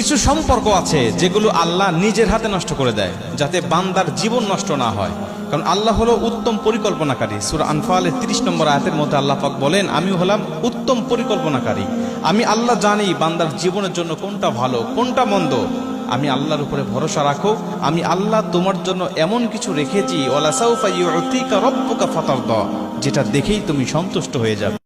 কিছু সম্পর্ক আছে যেগুলো আল্লাহ নিজের হাতে নষ্ট করে দেয়, যাতে বান্দার জীবন নষ্ট না হয়। কারণ আল্লাহ হলো উত্তম পরিকল্পনাকারী। সূরা আনফালের 30 নম্বর আয়াতের মধ্যে আল্লাহ পাক বলেন, আমি হলাম উত্তম পরিকল্পনাকারী। আমি আল্লাহ জানি বান্দার জীবনের জন্য কোনটা ভালো কোনটা মন্দ। আমি আল্লাহর উপরে ভরসা রাখো, আমি আল্লাহ তোমার জন্য এমন কিছু রেখেছি ওয়ালা সাউফা ইউতিকা রাব্বুকা ফাতারদা, যেটা দেখেই তুমি সন্তুষ্ট হয়ে যাবে।